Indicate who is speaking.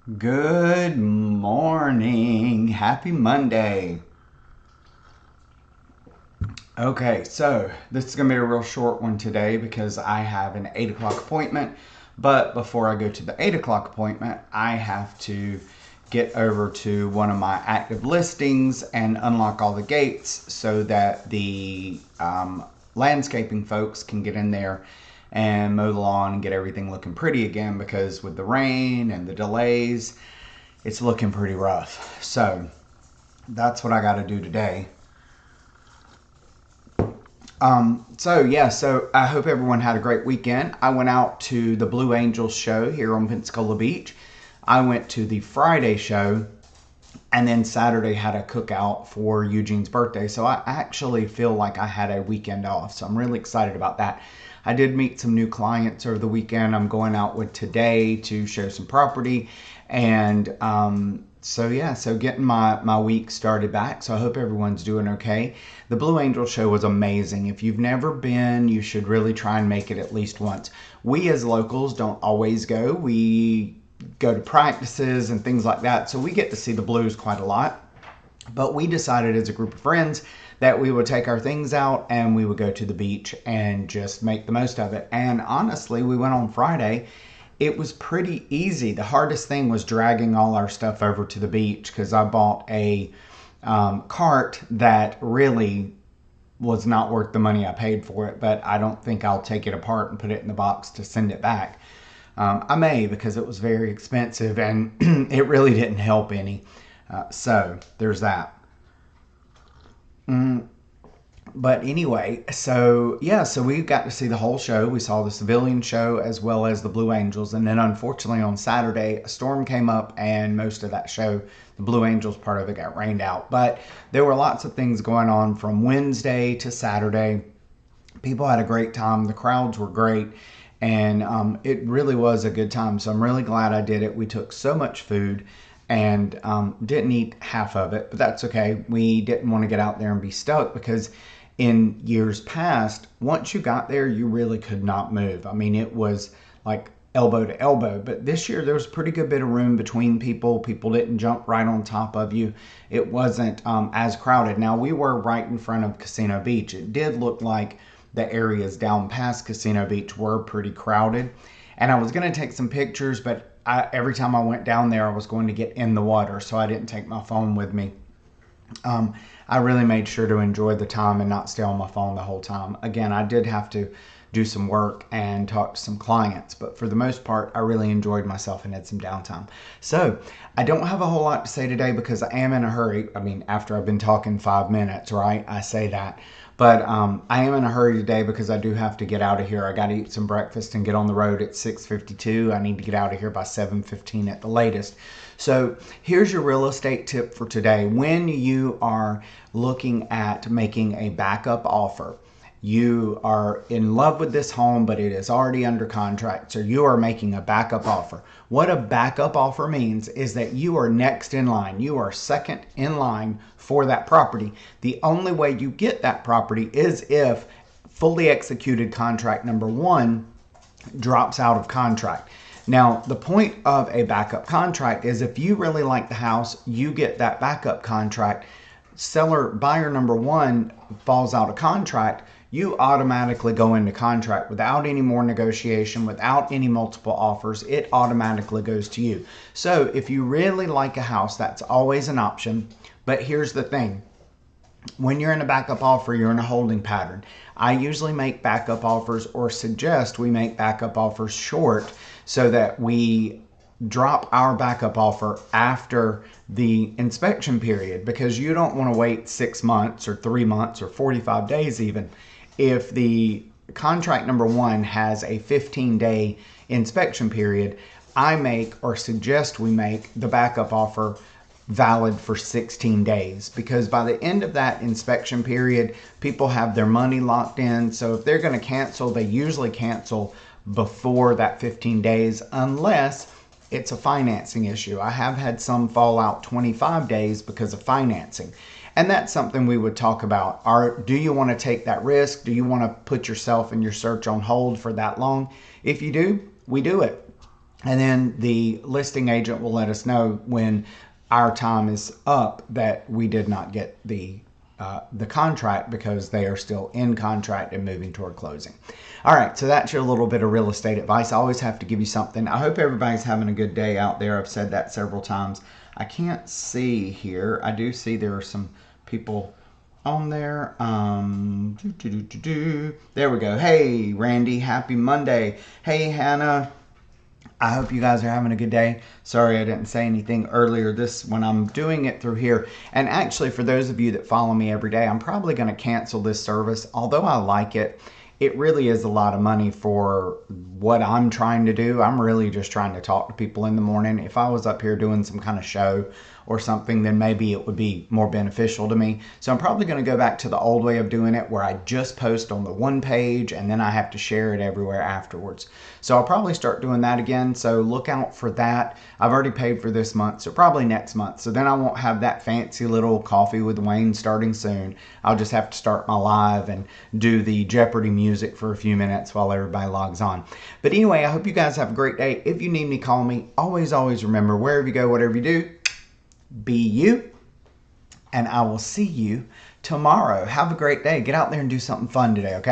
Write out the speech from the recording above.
Speaker 1: Good morning. Happy Monday. Okay, so this is going to be a real short one today because I have an 8 o'clock appointment. But before I go to the 8 o'clock appointment, I have to get over to one of my active listings and unlock all the gates so that the landscaping folks can get in there and mow the lawn and get everything looking pretty again, because with the rain and the delays, it's looking pretty rough. So that's what I got to do today. So I hope everyone had a great weekend. I went out to the Blue Angels show here on Pensacola Beach. I went to the Friday show, and then Saturday had a cookout for Eugene's birthday. So I actually feel like I had a weekend off. So I'm really excited about that. I did meet some new clients over the weekend. I'm going out with today to show some property. And so getting my week started back. So I hope everyone's doing okay. The Blue Angel show was amazing. If you've never been, you should really try and make it at least once. We as locals don't always go. We go to practices and things like that. So we get to see the Blues quite a lot. But we decided as a group of friends that we would take our things out and we would go to the beach and just make the most of it. And honestly, we went on Friday. It was pretty easy. The hardest thing was dragging all our stuff over to the beach, because I bought a cart that really was not worth the money I paid for it, but I don't think I'll take it apart and put it in the box to send it back. I may, because it was very expensive and it really didn't help any. So there's that. But anyway, so we got to see the whole show. We saw the civilian show as well as the Blue Angels. And then unfortunately on Saturday, a storm came up and most of that show, the Blue Angels part of it, got rained out. But there were lots of things going on from Wednesday to Saturday. People had a great time. The crowds were great. And it really was a good time. So I'm really glad I did it. We took so much food and didn't eat half of it, but that's okay. We didn't want to get out there and be stuck, because in years past, once you got there, you really could not move. I mean, it was like elbow to elbow. But this year, there was a pretty good bit of room between people. People didn't jump right on top of you. It wasn't as crowded. Now, we were right in front of Casino Beach. It did look like the areas down past Casino Beach were pretty crowded. And I was going to take some pictures, but every time I went down there, I was going to get in the water, so I didn't take my phone with me. I really made sure to enjoy the time and not stay on my phone the whole time. Again, I did have to do some work and talk to some clients, but for the most part, I really enjoyed myself and had some downtime. So I don't have a whole lot to say today because I am in a hurry. I mean, after I've been talking 5 minutes, right? I say that. But I am in a hurry today because I do have to get out of here. I got to eat some breakfast and get on the road at 6:52. I need to get out of here by 7:15 at the latest. So here's your real estate tip for today. When you are looking at making a backup offer, you are in love with this home, but it is already under contract. So you are making a backup offer. What a backup offer means is that you are next in line. You are second in line for that property. The only way you get that property is if fully executed contract number one drops out of contract. Now, the point of a backup contract is if you really like the house, you get that backup contract. Buyer number one falls out of contract, you automatically go into contract without any more negotiation, without any multiple offers. It automatically goes to you. So if you really like a house, that's always an option. But here's the thing. When you're in a backup offer, you're in a holding pattern. I usually make backup offers, or suggest we make backup offers short, so that we drop our backup offer after the inspection period, because you don't want to wait 6 months or 3 months or 45 days even. If the contract number one has a 15-day inspection period, I make, or suggest we make, the backup offer valid for 16 days, because by the end of that inspection period, people have their money locked in. So if they're going to cancel, they usually cancel before that 15 days, unless it's a financing issue. I have had some fall out 25 days because of financing. And that's something we would talk about. Do you want to take that risk? Do you want to put yourself and your search on hold for that long? If you do, we do it. And then the listing agent will let us know when our time is up that we did not get the contract because they are still in contract and moving toward closing. All right, so that's your little bit of real estate advice. I always have to give you something. I hope everybody's having a good day out there. I've said that several times. I can't see here. I do see there are some people on there. There we go. Hey, Randy, happy Monday. Hey, Hannah. I hope you guys are having a good day. Sorry I didn't say anything earlier when I'm doing it through here. And actually, for those of you that follow me every day, I'm probably going to cancel this service. Although I like it, it really is a lot of money for what I'm trying to do. I'm really just trying to talk to people in the morning. If I was up here doing some kind of show or something, then maybe it would be more beneficial to me. So I'm probably going to go back to the old way of doing it where I just post on the one page and then I have to share it everywhere afterwards. So I'll probably start doing that again. So look out for that. I've already paid for this month, so probably next month. So then I won't have that fancy little Coffee with Wayne starting soon. I'll just have to start my live and do the Jeopardy music for a few minutes while everybody logs on. But anyway, I hope you guys have a great day. If you need me, call me. Always remember, wherever you go, whatever you do, be you, and I will see you tomorrow. Have a great day. Get out there and do something fun today, okay?